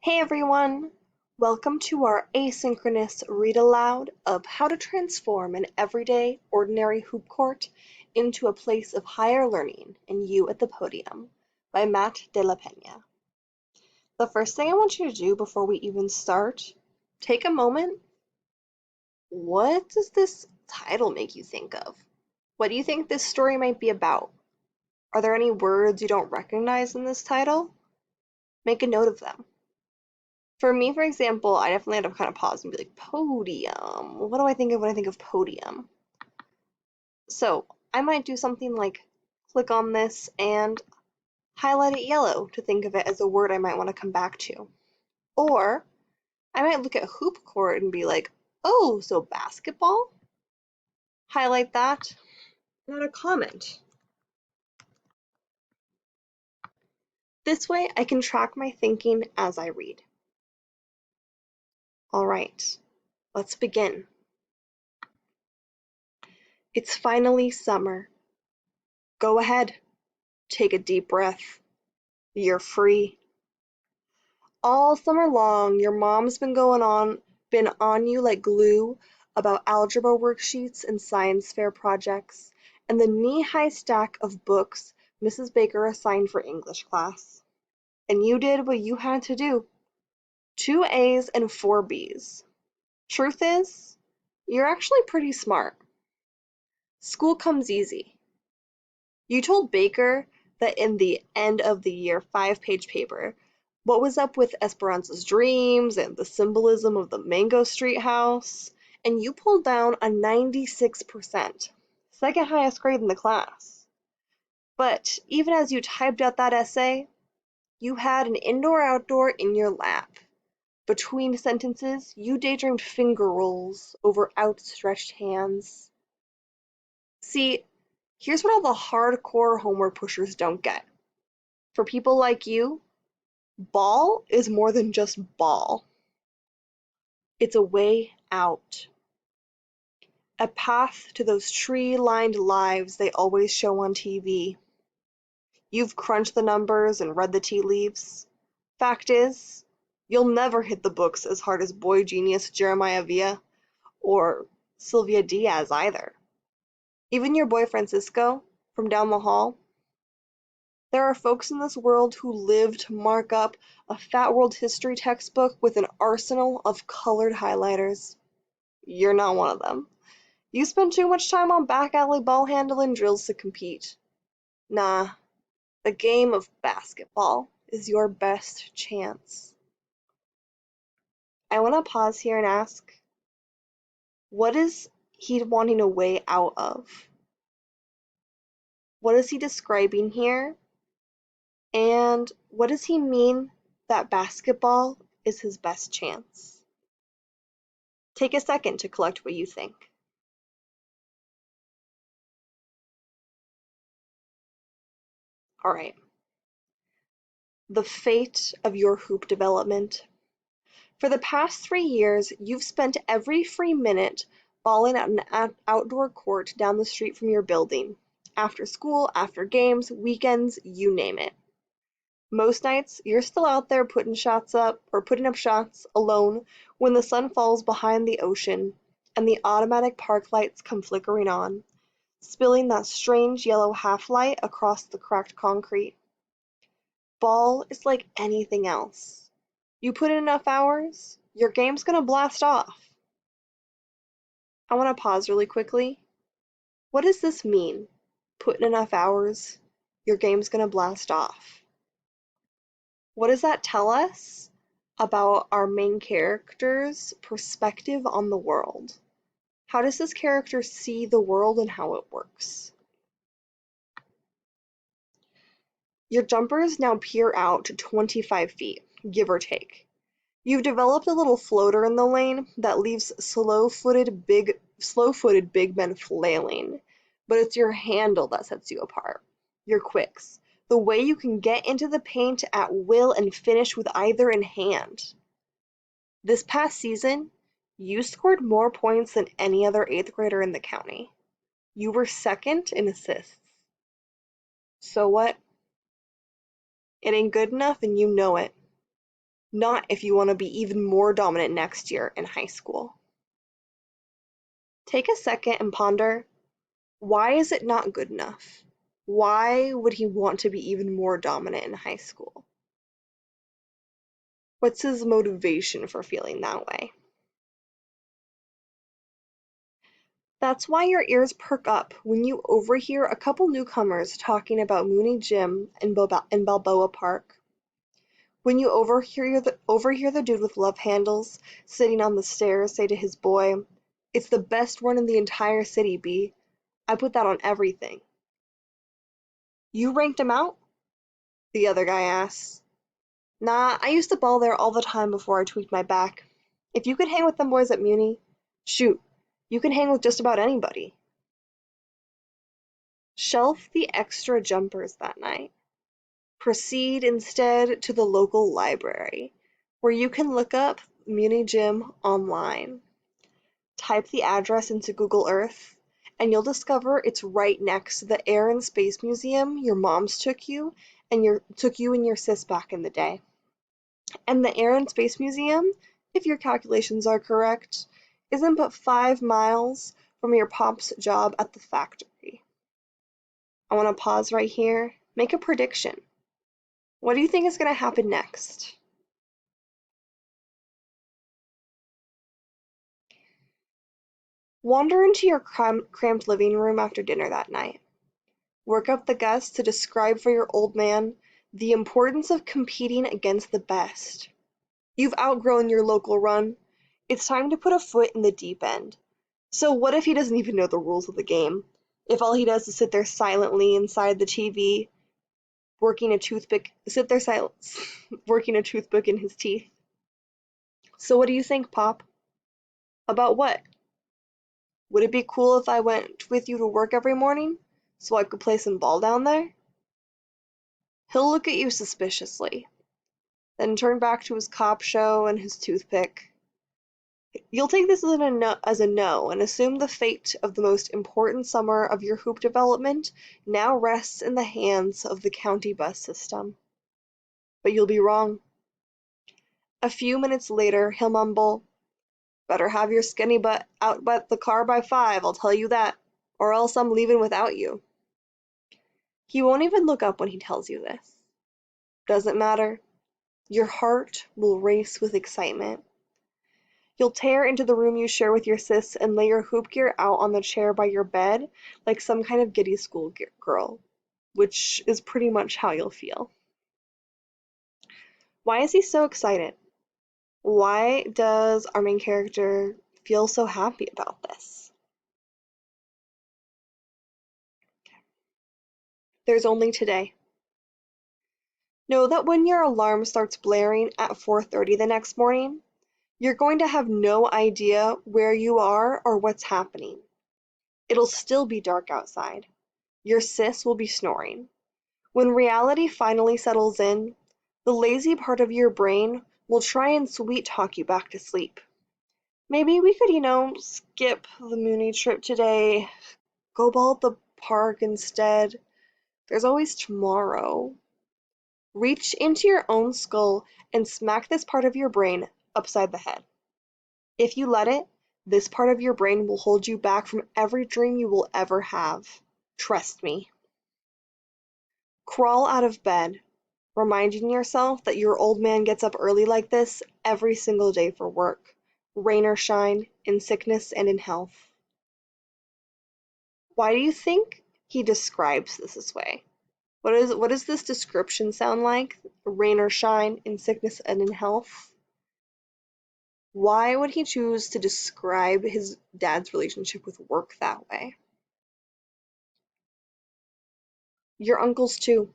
Hey everyone! Welcome to our asynchronous read aloud of How to Transform an Everyday, Ordinary Hoop Court into a Place of Higher Learning and You at the Podium by Matt de la Peña. The first thing I want you to do before we even start, take a moment. What does this title make you think of? What do you think this story might be about? Are there any words you don't recognize in this title? Make a note of them. For me, for example, I definitely had to kind of pause and be like, podium. What do I think of when I think of podium? So I might do something like click on this and highlight it yellow to think of it as a word I might want to come back to. Or I might look at hoop court and be like, oh, so basketball? Highlight that and add a comment. This way I can track my thinking as I read. All right, let's begin. It's finally summer. Go ahead, take a deep breath. You're free. All summer long, your mom's been on you like glue about algebra worksheets and science fair projects, and the knee-high stack of books Mrs. Baker assigned for English class. And you did what you had to do. 2 A's and 4 B's. Truth is, you're actually pretty smart. School comes easy. You told Baker that in the end of the year 5-page paper, what was up with Esperanza's dreams and the symbolism of the Mango Street house, and you pulled down a 96%, second highest grade in the class. But even as you typed out that essay, you had an indoor-outdoor in your lap. Between sentences, you daydreamed finger rolls over outstretched hands. See, here's what all the hardcore homework pushers don't get. For people like you, ball is more than just ball. It's a way out. A path to those tree-lined lives they always show on TV. You've crunched the numbers and read the tea leaves. Fact is, you'll never hit the books as hard as boy genius Jeremiah Villa or Sylvia Diaz either. Even your boy Francisco, from down the hall, there are folks in this world who live to mark up a fat world history textbook with an arsenal of colored highlighters. You're not one of them. You spend too much time on back alley ball handling drills to compete. Nah, the game of basketball is your best chance. I want to pause here and ask, what is he wanting a way out of? What is he describing here? And what does he mean that basketball is his best chance? Take a second to collect what you think. All right. The fate of your hoop development. For the past 3 years, you've spent every free minute balling at an outdoor court down the street from your building. After school, after games, weekends, you name it. Most nights, you're still out there putting up shots alone when the sun falls behind the ocean and the automatic park lights come flickering on, spilling that strange yellow half-light across the cracked concrete. Ball is like anything else. You put in enough hours, your game's gonna blast off. I want to pause really quickly. What does this mean? Put in enough hours, your game's gonna blast off. What does that tell us about our main character's perspective on the world? How does this character see the world and how it works? Your jumpers now peer out to 25 feet, give or take. You've developed a little floater in the lane that leaves slow-footed big men flailing, but it's your handle that sets you apart. Your quicks, the way you can get into the paint at will and finish with either in hand. This past season, you scored more points than any other 8th grader in the county. You were second in assists. So what? It ain't good enough and you know it. Not if you want to be even more dominant next year in high school. Take a second and ponder, why is it not good enough? Why would he want to be even more dominant in high school? What's his motivation for feeling that way? That's why your ears perk up when you overhear a couple newcomers talking about Mooney Gym in Balboa Park. When you overhear the dude with love handles sitting on the stairs say to his boy, "It's the best one in the entire city, B. I put that on everything." "You ranked him out?" the other guy asks. "Nah, I used to ball there all the time before I tweaked my back. If you could hang with them boys at Muni, shoot, you can hang with just about anybody." Shelf the extra jumpers that night. Proceed instead to the local library, where you can look up Muni Gym online. Type the address into Google Earth, and you'll discover it's right next to the Air and Space Museum your moms took you and your sis back in the day. And the Air and Space Museum, if your calculations are correct, isn't but 5 miles from your pop's job at the factory. I want to pause right here, make a prediction. What do you think is going to happen next? Wander into your cramped living room after dinner that night. Work up the guts to describe for your old man the importance of competing against the best. You've outgrown your local run. It's time to put a foot in the deep end. So what if he doesn't even know the rules of the game? If all he does is sit there silently inside the TV, working a toothpick in his teeth. So what do you think, Pop? About what? Would it be cool if I went with you to work every morning so I could play some ball down there? He'll look at you suspiciously, then turn back to his cop show and his toothpick. You'll take this as a no and assume the fate of the most important summer of your hoop development now rests in the hands of the county bus system. But you'll be wrong. A few minutes later, he'll mumble, "Better have your skinny butt out by the car by 5, I'll tell you that, or else I'm leaving without you." He won't even look up when he tells you this. Doesn't matter. Your heart will race with excitement. You'll tear into the room you share with your sis and lay your hoop gear out on the chair by your bed like some kind of giddy school girl, which is pretty much how you'll feel. Why is he so excited? Why does our main character feel so happy about this? There's only today. Know that when your alarm starts blaring at 4:30 the next morning, you're going to have no idea where you are or what's happening. It'll still be dark outside. Your sis will be snoring. When reality finally settles in, the lazy part of your brain will try and sweet talk you back to sleep. Maybe we could, skip the Mooney trip today, go ball at the park instead. There's always tomorrow. Reach into your own skull and smack this part of your brain upside the head. If you let it, this part of your brain will hold you back from every dream you will ever have. Trust me. Crawl out of bed, reminding yourself that your old man gets up early like this every single day for work, rain or shine, in sickness and in health. Why do you think he describes this way? What does this description sound like? Rain or shine, in sickness and in health? Why would he choose to describe his dad's relationship with work that way? Your uncles too.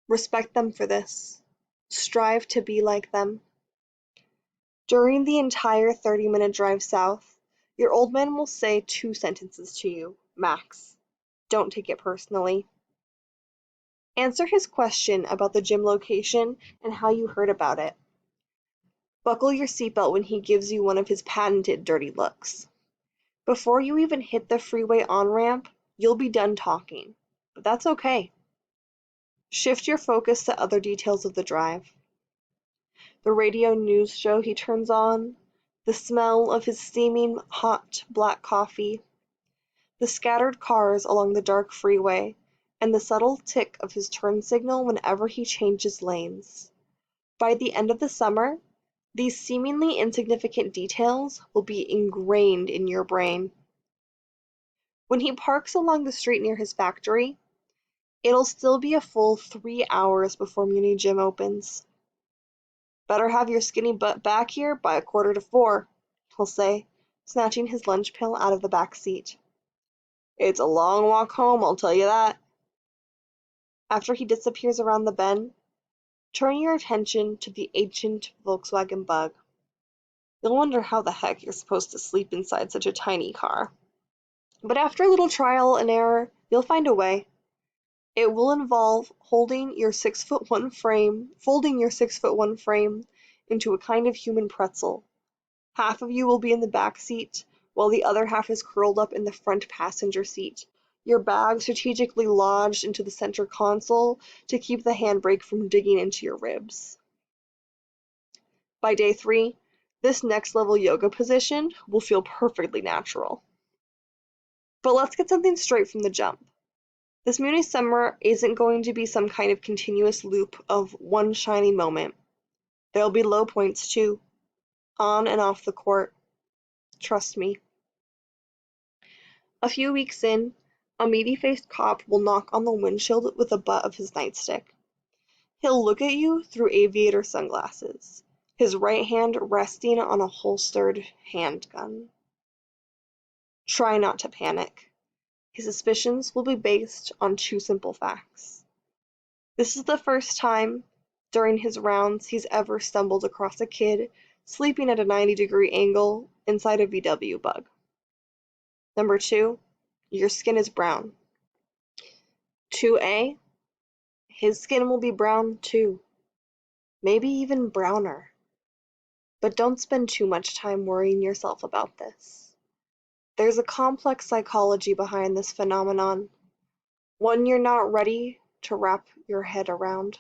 Respect them for this. Strive to be like them. During the entire 30-minute drive south, your old man will say 2 sentences to you, max. Don't take it personally. Answer his question about the gym location and how you heard about it. Buckle your seatbelt when he gives you one of his patented dirty looks. Before you even hit the freeway on-ramp, you'll be done talking, but that's okay. Shift your focus to other details of the drive. the radio news show he turns on, the smell of his steaming hot black coffee, the scattered cars along the dark freeway, and the subtle tick of his turn signal whenever he changes lanes. By the end of the summer, these seemingly insignificant details will be ingrained in your brain. When he parks along the street near his factory, it'll still be a full 3 hours before Muni Gym opens. "Better have your skinny butt back here by a quarter to 4, he'll say, snatching his lunch pail out of the back seat. "It's a long walk home, I'll tell you that." After he disappears around the bend, turn your attention to the ancient Volkswagen Bug. You'll wonder how the heck you're supposed to sleep inside such a tiny car. But after a little trial and error, you'll find a way. It will involve folding your 6'1" frame into a kind of human pretzel. Half of you will be in the back seat, while the other half is curled up in the front passenger seat, your bag strategically lodged into the center console to keep the handbrake from digging into your ribs. By day 3, this next level yoga position will feel perfectly natural. But let's get something straight from the jump. This Muni summer isn't going to be some kind of continuous loop of one shining moment. There'll be low points too, on and off the court. Trust me. A few weeks in, a meaty-faced cop will knock on the windshield with the butt of his nightstick. He'll look at you through aviator sunglasses, his right hand resting on a holstered handgun. Try not to panic. His suspicions will be based on 2 simple facts. This is the first time during his rounds he's ever stumbled across a kid sleeping at a 90-degree angle inside a VW Bug. Number 2, your skin is brown. 2A, his skin will be brown too, maybe even browner. But don't spend too much time worrying yourself about this. There's a complex psychology behind this phenomenon, one you're not ready to wrap your head around.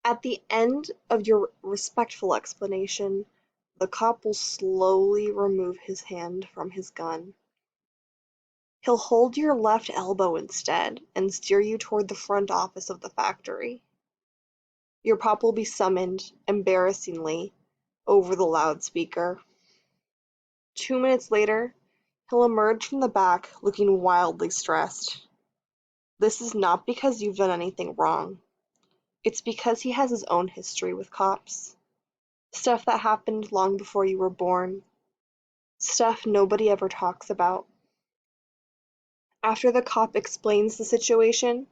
At the end of your respectful explanation, the cop will slowly remove his hand from his gun. He'll hold your left elbow instead and steer you toward the front office of the factory. Your pop will be summoned, embarrassingly, over the loudspeaker. 2 minutes later, he'll emerge from the back looking wildly stressed. This is not because you've done anything wrong. It's because he has his own history with cops. Stuff that happened long before you were born. Stuff nobody ever talks about. After the cop explains the situation,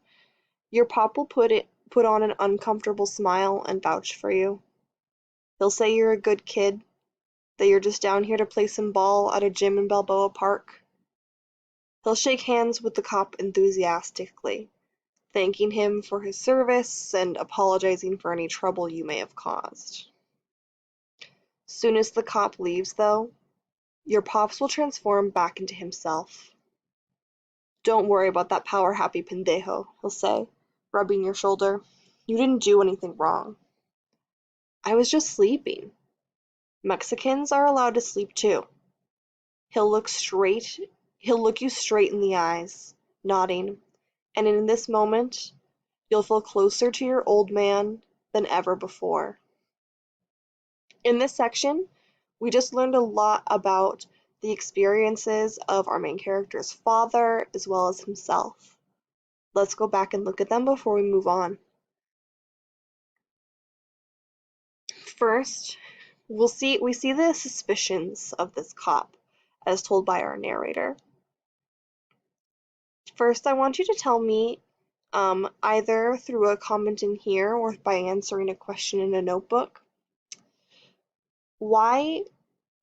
your pop will put on an uncomfortable smile and vouch for you. He'll say you're a good kid, that you're just down here to play some ball at a gym in Balboa Park. He'll shake hands with the cop enthusiastically, thanking him for his service and apologizing for any trouble you may have caused. Soon as the cop leaves, though, your pops will transform back into himself. "Don't worry about that power-happy pendejo," he'll say, rubbing your shoulder. "You didn't do anything wrong." "I was just sleeping." Mexicans are allowed to sleep too. He'll look you straight in the eyes, nodding, and in this moment, you'll feel closer to your old man than ever before. In this section, we just learned a lot about the experiences of our main character's father as well as himself. Let's go back and look at them before we move on. First, we see the suspicions of this cop, as told by our narrator. First, I want you to tell me, either through a comment in here or by answering a question in a notebook, why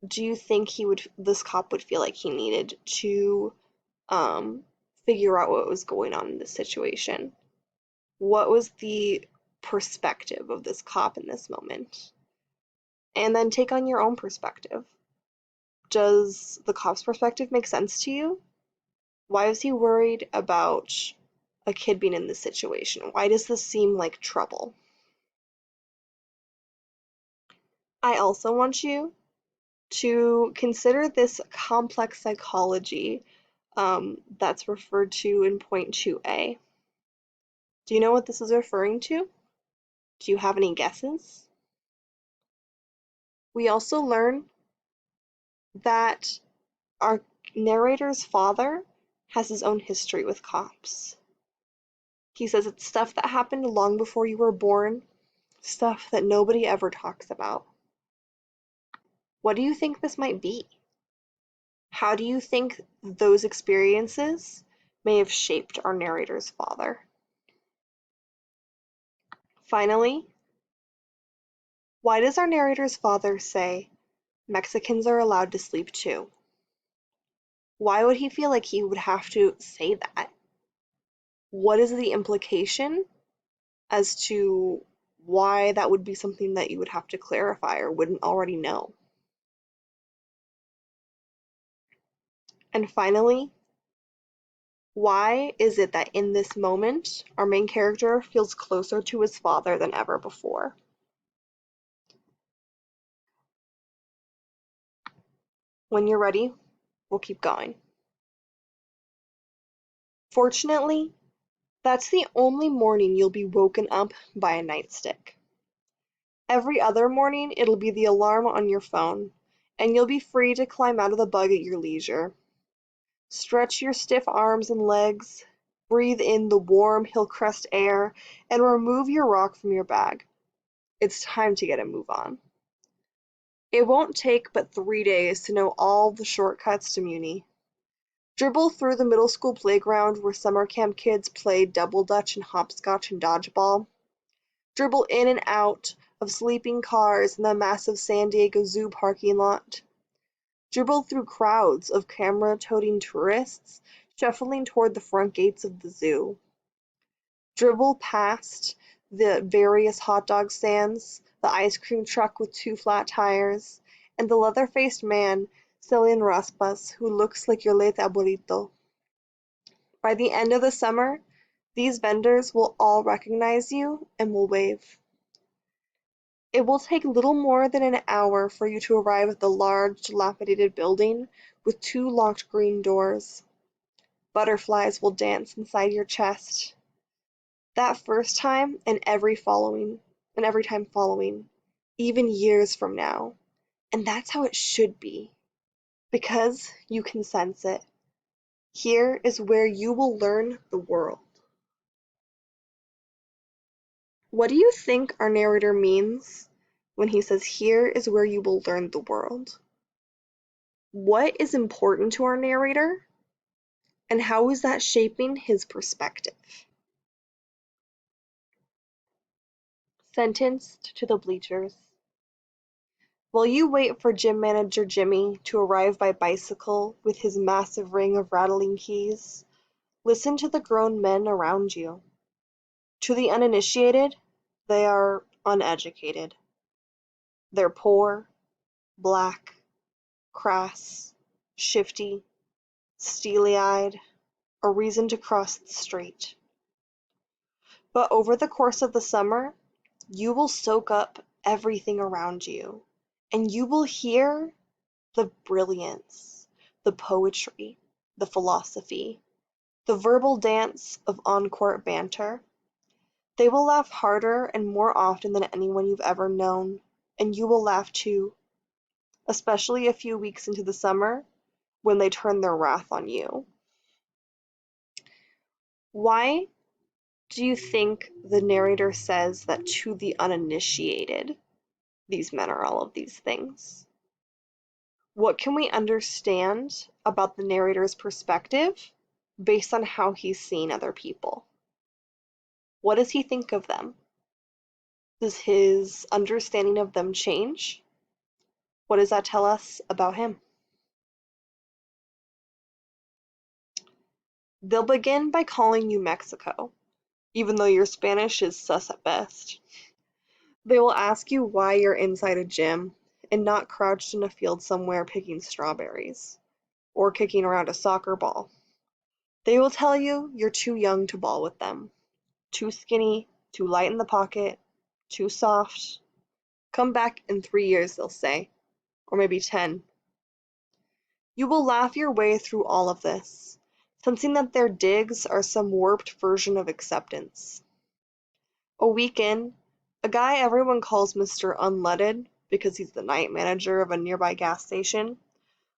do you think this cop would feel like he needed to figure out what was going on in this situation? What was the perspective of this cop in this moment? And then take on your own perspective. Does the cop's perspective make sense to you? Why is he worried about a kid being in this situation? Why does this seem like trouble? I also want you to consider this complex psychology that's referred to in point 2a. Do you know what this is referring to? Do you have any guesses? We also learn that our narrator's father has his own history with cops. He says it's stuff that happened long before you were born, stuff that nobody ever talks about. What do you think this might be? How do you think those experiences may have shaped our narrator's father? Finally, why does our narrator's father say Mexicans are allowed to sleep too? Why would he feel like he would have to say that? What is the implication as to why that would be something that you would have to clarify or wouldn't already know? And finally, why is it that in this moment our main character feels closer to his father than ever before? When you're ready, we'll keep going. Fortunately, that's the only morning you'll be woken up by a nightstick. Every other morning, it'll be the alarm on your phone, and you'll be free to climb out of the bug at your leisure. Stretch your stiff arms and legs, breathe in the warm Hillcrest air, and remove your rock from your bag. It's time to get a move on. It won't take but 3 days to know all the shortcuts to Muni. Dribble through the middle school playground where summer camp kids played double dutch and hopscotch and dodgeball. Dribble in and out of sleeping cars in the massive San Diego Zoo parking lot. Dribble through crowds of camera-toting tourists shuffling toward the front gates of the zoo. Dribble past the various hot dog stands, the ice cream truck with 2 flat tires, and the leather-faced man selling raspas who looks like your late abuelito. By the end of the summer, these vendors will all recognize you and will wave. It will take little more than an hour for you to arrive at the large, dilapidated building with 2 locked green doors. Butterflies will dance inside your chest. That first time and every time following, even years from now. And that's how it should be, because you can sense it. Here is where you will learn the world. What do you think our narrator means when he says, here is where you will learn the world? What is important to our narrator, and how is that shaping his perspective? Sentenced to the bleachers. While you wait for gym manager Jimmy to arrive by bicycle with his massive ring of rattling keys, listen to the grown men around you. To the uninitiated, they are uneducated. They're poor, black, crass, shifty, steely-eyed, a reason to cross the street. But over the course of the summer, you will soak up everything around you, and you will hear the brilliance, the poetry, the philosophy, the verbal dance of on-court banter. They will laugh harder and more often than anyone you've ever known, and you will laugh too, especially a few weeks into the summer when they turn their wrath on you. Why do you think the narrator says that to the uninitiated, these men are all of these things? What can we understand about the narrator's perspective based on how he's seen other people? What does he think of them? Does his understanding of them change? What does that tell us about him? They'll begin by calling you Mexico, even though your Spanish is sus at best. They will ask you why you're inside a gym and not crouched in a field somewhere picking strawberries or kicking around a soccer ball. They will tell you you're too young to ball with them, too skinny, too light in the pocket, too soft. Come back in 3 years, they'll say, or maybe 10. You will laugh your way through all of this, sensing that their digs are some warped version of acceptance. A week in, a guy everyone calls Mr. Unleaded, because he's the night manager of a nearby gas station,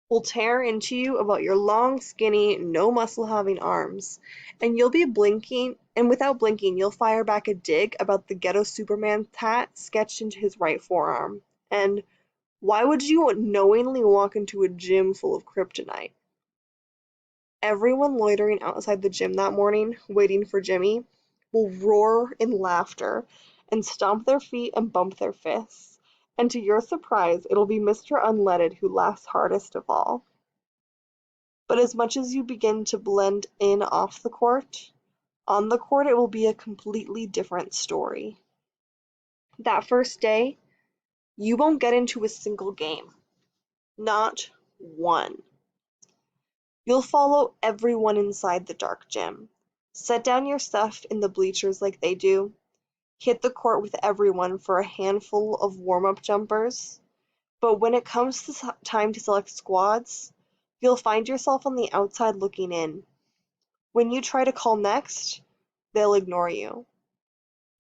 will tear into you about your long, skinny, no muscle having arms, and you'll be blinking, and without blinking, you'll fire back a dig about the ghetto Superman tat sketched into his right forearm. And why would you knowingly walk into a gym full of kryptonite? Everyone loitering outside the gym that morning, waiting for Jimmy, will roar in laughter and stomp their feet and bump their fists. And to your surprise, it'll be Mr. Unleaded who laughs hardest of all. But as much as you begin to blend in off the court, on the court it will be a completely different story. That first day, you won't get into a single game. Not one. You'll follow everyone inside the dark gym. Set down your stuff in the bleachers like they do. Hit the court with everyone for a handful of warm-up jumpers. But when it comes to time to select squads, you'll find yourself on the outside looking in. When you try to call next, they'll ignore you.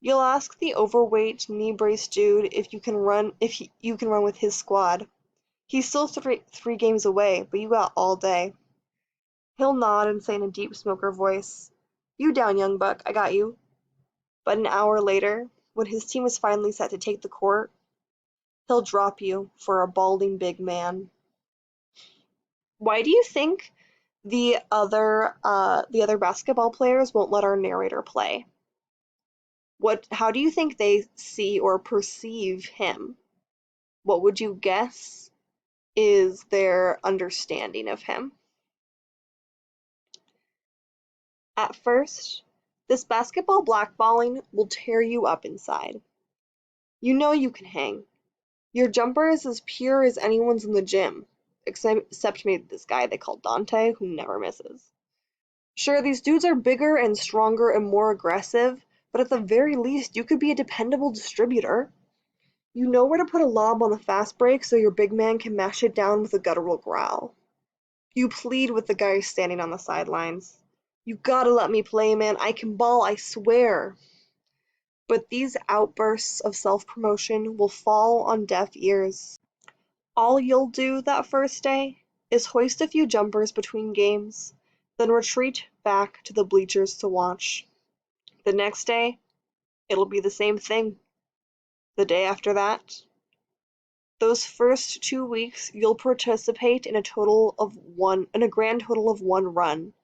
You'll ask the overweight, knee-braced dude if you can run with his squad. He's still three games away, but you got all day. He'll nod and say in a deep smoker voice, "You down, young buck, I got you." But an hour later, when his team is finally set to take the court, he'll drop you for a balding big man. Why do you think the other basketball players won't let our narrator play? How do you think they see or perceive him? What would you guess is their understanding of him? At first, this basketball blackballing will tear you up inside. You know you can hang. Your jumper is as pure as anyone's in the gym, except maybe this guy they call Dante, who never misses. Sure, these dudes are bigger and stronger and more aggressive, but at the very least, you could be a dependable distributor. You know where to put a lob on the fast break so your big man can mash it down with a guttural growl. You plead with the guy standing on the sidelines. "You gotta let me play, man. I can ball, I swear." But these outbursts of self-promotion will fall on deaf ears. All you'll do that first day is hoist a few jumpers between games, then retreat back to the bleachers to watch. The next day, it'll be the same thing. The day after that. Those first 2 weeks, you'll participate in a grand total of one run,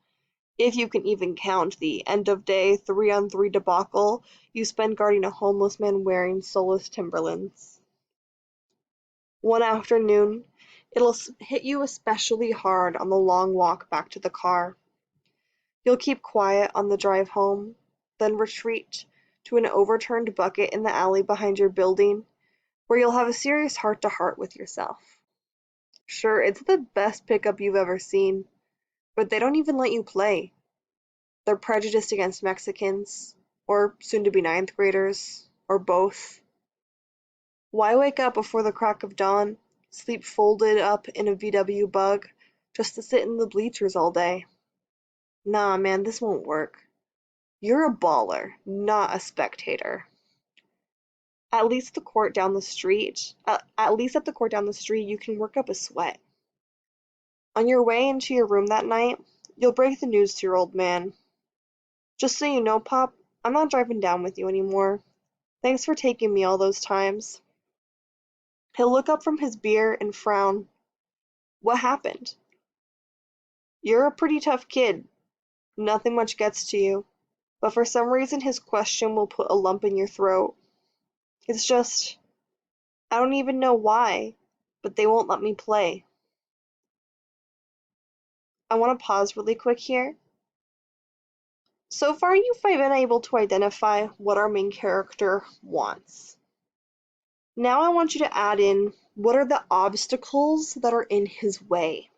if you can even count the end-of-day 3-on-3 debacle you spend guarding a homeless man wearing soulless Timberlands. One afternoon, it'll hit you especially hard on the long walk back to the car. You'll keep quiet on the drive home, then retreat to an overturned bucket in the alley behind your building, where you'll have a serious heart-to-heart with yourself. Sure, it's the best pickup you've ever seen, but they don't even let you play. They're prejudiced against Mexicans, or soon-to-be ninth graders, or both. Why wake up before the crack of dawn, sleep folded up in a VW bug, just to sit in the bleachers all day? Nah, man, this won't work. You're a baller, not a spectator. At least at the court down the street, you can work up a sweat. On your way into your room that night, you'll break the news to your old man. "Just so you know, Pop, I'm not driving down with you anymore. Thanks for taking me all those times." He'll look up from his beer and frown. "What happened?" You're a pretty tough kid. Nothing much gets to you. But for some reason his question will put a lump in your throat. It's just, I don't even know why, but they won't let me play. I want to pause really quick here. So far you've been able to identify what our main character wants. Now I want you to add in, what are the obstacles that are in his way?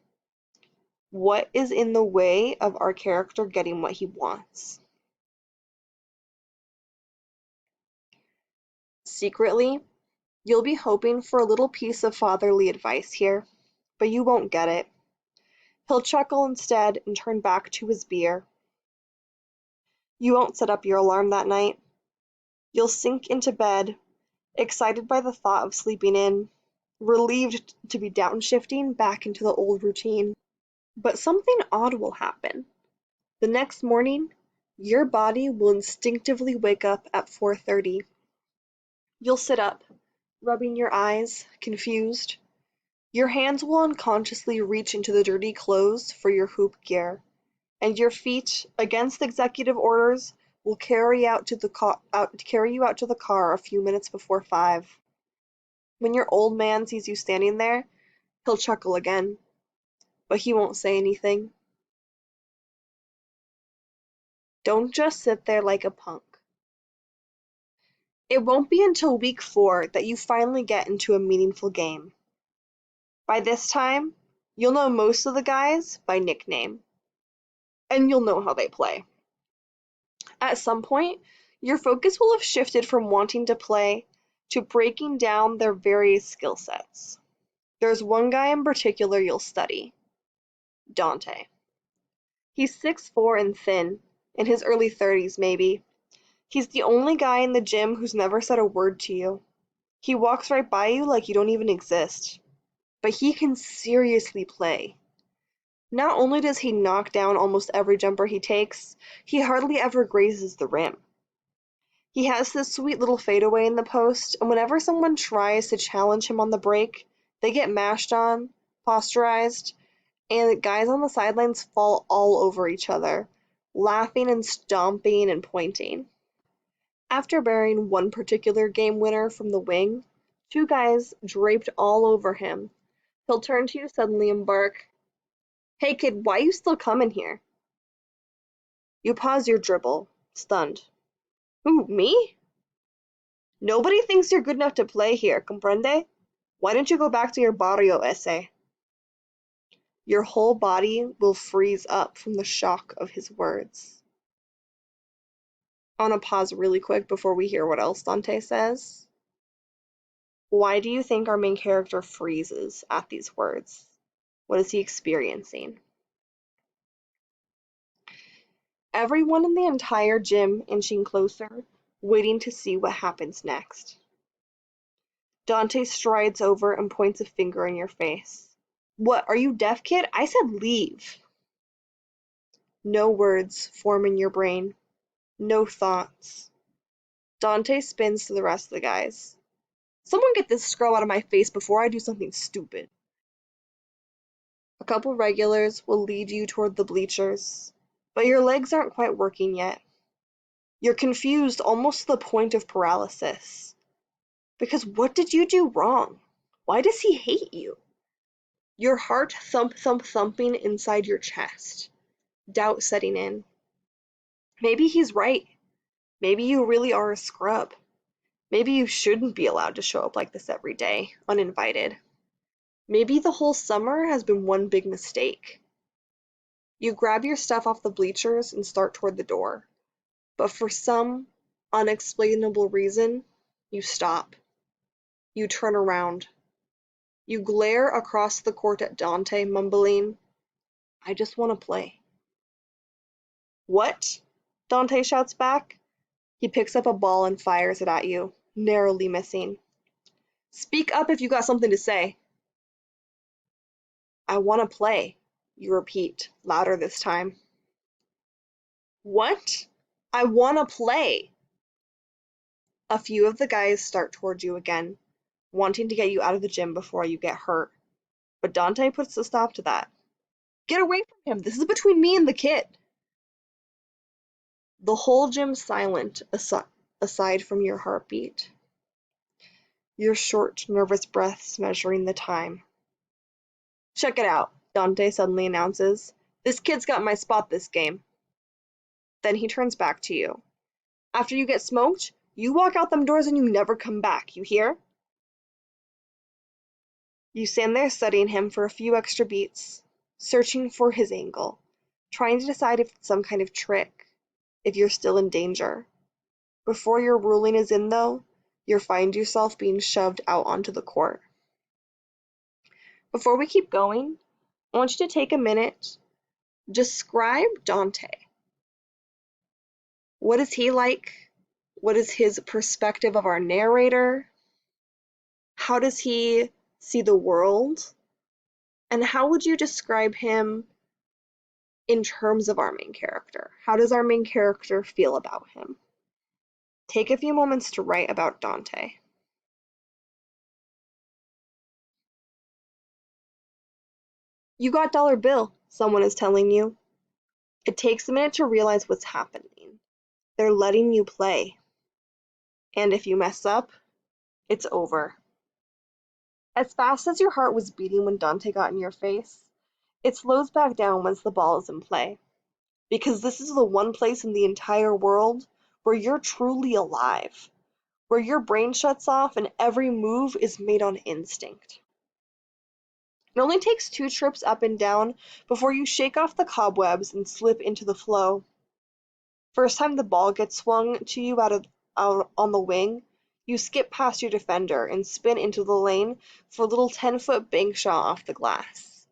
What is in the way of our character getting what he wants? Secretly, You'll be hoping for a little piece of fatherly advice here, but you won't get it. He'll chuckle instead and turn back to his beer. You won't set up your alarm that night. You'll sink into bed, excited by the thought of sleeping in, relieved to be downshifting back into the old routine. But something odd will happen. The next morning, your body will instinctively wake up at 4:30. You'll sit up, rubbing your eyes, confused. Your hands will unconsciously reach into the dirty clothes for your hoop gear, and your feet, against executive orders, will carry you out to the car a few minutes before 5. When your old man sees you standing there, he'll chuckle again, but he won't say anything. Don't just sit there like a punk. It won't be until week 4 that you finally get into a meaningful game. By this time, you'll know most of the guys by nickname, and you'll know how they play. At some point, your focus will have shifted from wanting to play to breaking down their various skill sets. There's one guy in particular you'll study, Dante. He's 6'4" and thin, in his early 30s maybe. He's the only guy in the gym who's never said a word to you. He walks right by you like you don't even exist. But he can seriously play. Not only does he knock down almost every jumper he takes, he hardly ever grazes the rim. He has this sweet little fadeaway in the post, and whenever someone tries to challenge him on the break, they get mashed on, posterized, and the guys on the sidelines fall all over each other, laughing and stomping and pointing. After burying one particular game winner from the wing, 2 guys draped all over him, he'll turn to you suddenly and bark, "Hey kid, why you still coming here?" You pause your dribble, stunned. "Who, me? Nobody thinks you're good enough to play here, comprende? Why don't you go back to your barrio ese?" Your whole body will freeze up from the shock of his words. I want to pause really quick before we hear what else Dante says. Why do you think our main character freezes at these words? What is he experiencing? Everyone in the entire gym inching closer, waiting to see what happens next. Dante strides over and points a finger in your face. "What, are you deaf, kid? I said leave." No words form in your brain. No thoughts. Dante spins to the rest of the guys. "Someone get this scroll out of my face before I do something stupid." A couple regulars will lead you toward the bleachers, but your legs aren't quite working yet. You're confused almost to the point of paralysis. Because what did you do wrong? Why does he hate you? Your heart thumping inside your chest. Doubt setting in. Maybe he's right. Maybe you really are a scrub. Maybe you shouldn't be allowed to show up like this every day, uninvited. Maybe the whole summer has been one big mistake. You grab your stuff off the bleachers and start toward the door. But for some unexplainable reason, you stop. You turn around. You glare across the court at Dante, mumbling, "I just want to play." "What?" Dante shouts back. He picks up a ball and fires it at you, narrowly missing. "Speak up if you got something to say." "I want to play," you repeat, louder this time. "What?" "I want to play." A few of the guys start towards you again, wanting to get you out of the gym before you get hurt. But Dante puts a stop to that. "Get away from him! This is between me and the kid." The whole gym's silent, aside from your heartbeat. Your short, nervous breaths measuring the time. "Check it out," Dante suddenly announces. "This kid's got my spot this game." Then he turns back to you. "After you get smoked, you walk out them doors and you never come back, you hear?" You stand there studying him for a few extra beats, searching for his angle, trying to decide if it's some kind of trick, if you're still in danger. Before your ruling is in, though, you find yourself being shoved out onto the court. Before we keep going, I want you to take a minute. Describe Dante. What is he like? What is his perspective of our narrator? How does he see the world? And how would you describe him in terms of our main character? How does our main character feel about him? Take a few moments to write about Dante. You got dollar bill, someone is telling you. It takes a minute to realize what's happening. They're letting you play. And if you mess up, it's over. As fast as your heart was beating when Dante got in your face, it slows back down once the ball is in play. Because this is the one place in the entire world where you're truly alive, where your brain shuts off and every move is made on instinct. It only takes 2 trips up and down before you shake off the cobwebs and slip into the flow. First time the ball gets swung to you out on the wing, you skip past your defender and spin into the lane for a little 10-foot bank shot off the glass.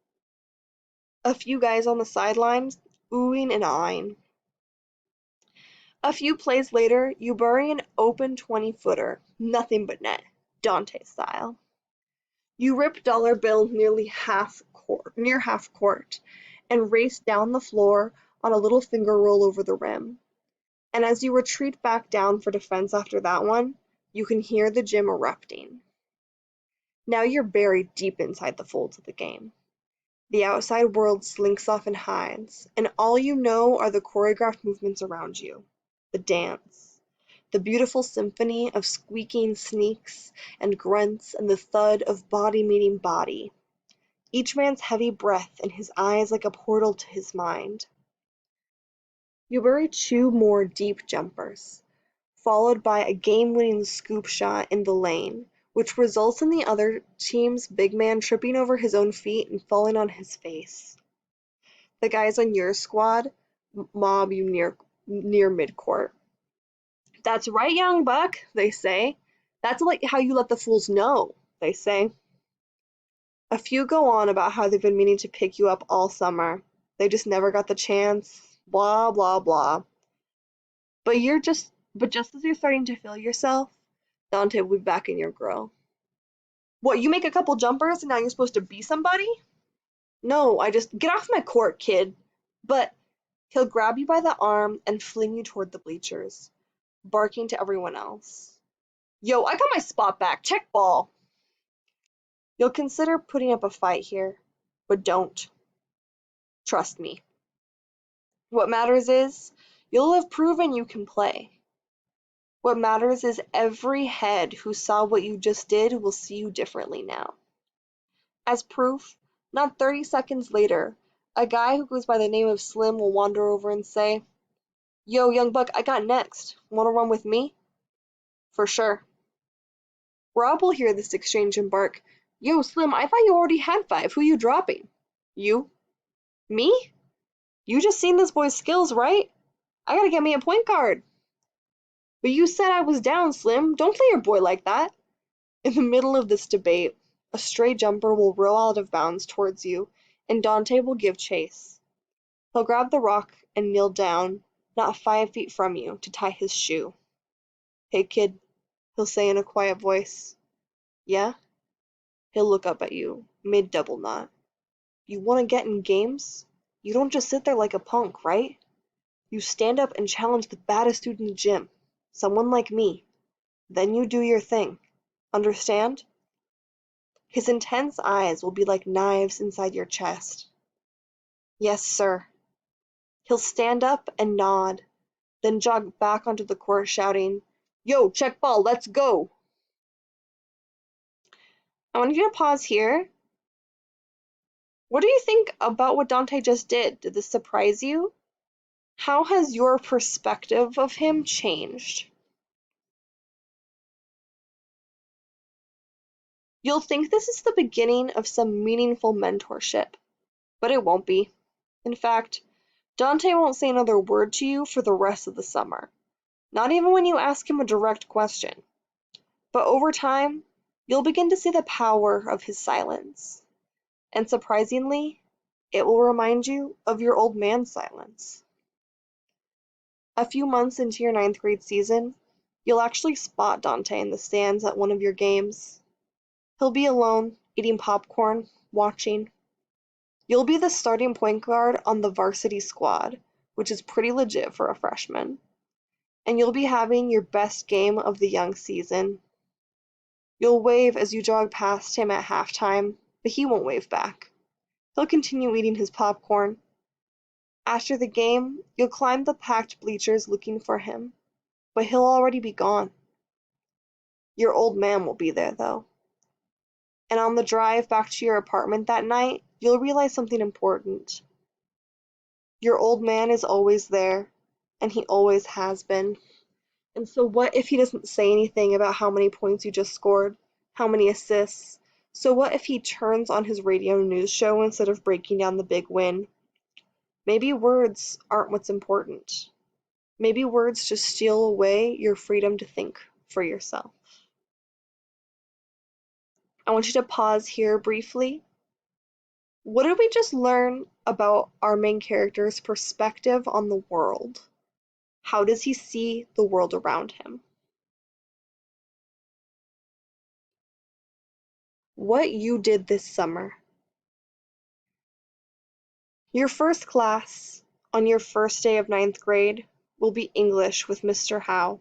A few guys on the sidelines, oohing and aahing. A few plays later, you bury an open 20-footer, nothing but net, Dante style. You rip dollar bill near half court, and race down the floor on a little finger roll over the rim. And as you retreat back down for defense after that one, you can hear the gym erupting. Now you're buried deep inside the folds of the game. The outside world slinks off and hides, and all you know are the choreographed movements around you, the dance, the beautiful symphony of squeaking sneaks and grunts and the thud of body meeting body, each man's heavy breath and his eyes like a portal to his mind. You bury 2 more deep jumpers, followed by a game-winning scoop shot in the lane, which results in the other team's big man tripping over his own feet and falling on his face. The guys on your squad mob you near midcourt. "That's right, young buck," they say. "That's like how you let the fools know," they say. A few go on about how they've been meaning to pick you up all summer. They just never got the chance, blah, blah, blah. But just as you're starting to feel yourself, Dante will be back in your grill. "What, you make a couple jumpers and now you're supposed to be somebody?" "No, I just, get off my court, kid." But he'll grab you by the arm and fling you toward the bleachers, barking to everyone else. "Yo, I got my spot back, check ball." You'll consider putting up a fight here, but don't. Trust me. What matters is, you'll have proven you can play. What matters is every head who saw what you just did will see you differently now. As proof, not 30 seconds later, a guy who goes by the name of Slim will wander over and say, "Yo, young buck, I got next. Wanna run with me?" "For sure." Rob will hear this exchange and bark, "Yo, Slim, I thought you already had 5. Who you dropping?" "You?" "Me? You just seen this boy's skills, right? I gotta get me a point guard." "But you said I was down, Slim. Don't play your boy like that." In the middle of this debate, a stray jumper will roll out of bounds towards you, and Dante will give chase. He'll grab the rock and kneel down, not 5 feet from you, to tie his shoe. "Hey, kid," he'll say in a quiet voice. "Yeah?" He'll look up at you, mid-double knot. "You want to get in games? You don't just sit there like a punk, right? You stand up and challenge the baddest dude in the gym, someone like me. Then you do your thing. Understand?" His intense eyes will be like knives inside your chest. "Yes, sir." He'll stand up and nod, then jog back onto the court shouting, "Yo, check ball, let's go!" I want you to pause here. What do you think about what Dante just did? Did this surprise you? How has your perspective of him changed? You'll think this is the beginning of some meaningful mentorship, but it won't be. In fact, Dante won't say another word to you for the rest of the summer, not even when you ask him a direct question. But over time, you'll begin to see the power of his silence. And surprisingly, it will remind you of your old man's silence. A few months into your ninth grade season, you'll actually spot Dante in the stands at one of your games. He'll be alone, eating popcorn, watching. You'll be the starting point guard on the varsity squad, which is pretty legit for a freshman. And you'll be having your best game of the young season. You'll wave as you jog past him at halftime, but he won't wave back. He'll continue eating his popcorn. After the game, you'll climb the packed bleachers looking for him, but he'll already be gone. Your old man will be there, though. And on the drive back to your apartment that night, you'll realize something important. Your old man is always there, and he always has been. And so what if he doesn't say anything about how many points you just scored, how many assists? So what if he turns on his radio news show instead of breaking down the big win? Maybe words aren't what's important. Maybe words just steal away your freedom to think for yourself. I want you to pause here briefly. What did we just learn about our main character's perspective on the world? How does he see the world around him? What you did this summer. Your first class on your first day of ninth grade will be English with Mr. Howe.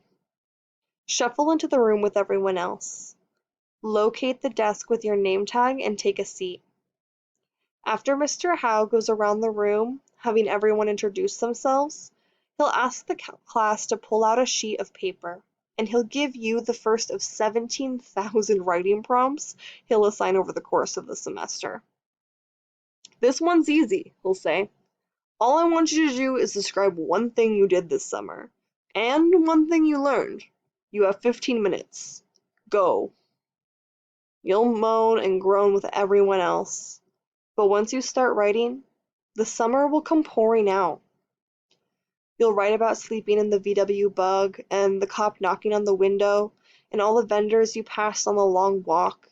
Shuffle into the room with everyone else. Locate the desk with your name tag and take a seat. After Mr. Howe goes around the room, having everyone introduce themselves, he'll ask the class to pull out a sheet of paper, and he'll give you the first of 17,000 writing prompts he'll assign over the course of the semester. This one's easy, he'll say. All I want you to do is describe one thing you did this summer, and one thing you learned. You have 15 minutes. Go. You'll moan and groan with everyone else. But once you start writing, the summer will come pouring out. You'll write about sleeping in the VW Bug, and the cop knocking on the window, and all the vendors you passed on the long walk,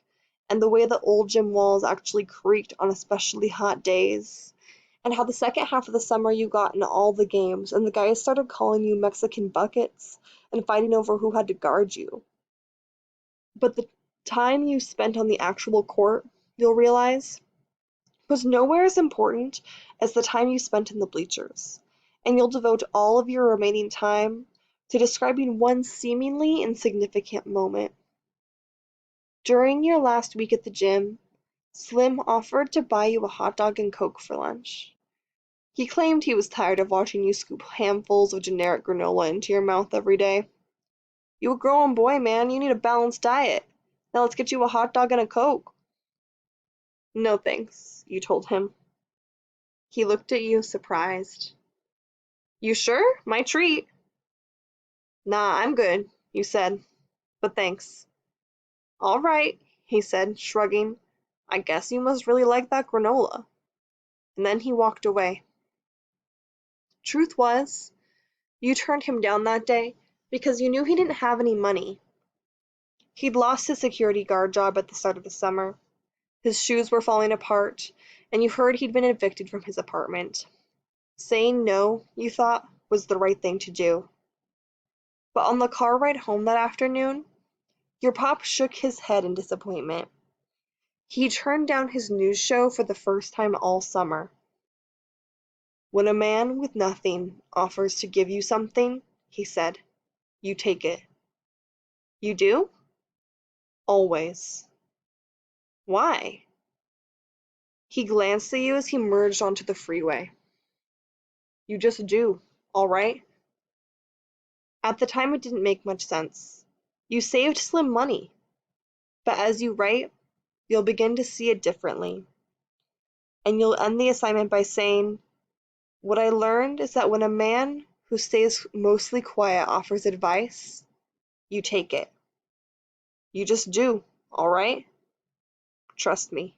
and the way the old gym walls actually creaked on especially hot days, and how the second half of the summer you got in all the games, and the guys started calling you Mexican buckets, and fighting over who had to guard you. But the time you spent on the actual court, you'll realize, was nowhere as important as the time you spent in the bleachers, and you'll devote all of your remaining time to describing one seemingly insignificant moment. During your last week at the gym, Slim offered to buy you a hot dog and Coke for lunch. He claimed he was tired of watching you scoop handfuls of generic granola into your mouth every day. You a growing boy, man, you need a balanced diet. Now let's get you a hot dog and a Coke. No thanks, you told him. He looked at you, surprised. You sure? My treat. Nah, I'm good, you said. But thanks. All right, he said, shrugging. I guess you must really like that granola. And then he walked away. Truth was, you turned him down that day because you knew he didn't have any money. He'd lost his security guard job at the start of the summer. His shoes were falling apart, and you heard he'd been evicted from his apartment. Saying no, you thought, was the right thing to do. But on the car ride home that afternoon, your pop shook his head in disappointment. He turned down his news show for the first time all summer. When a man with nothing offers to give you something, he said, you take it. You do? Always. Why? He glanced at you as he merged onto the freeway. You just do, all right? At the time, it didn't make much sense. You saved Slim money. But as you write, you'll begin to see it differently. And you'll end the assignment by saying, what I learned is that when a man who stays mostly quiet offers advice, you take it. You just do, all right? Trust me.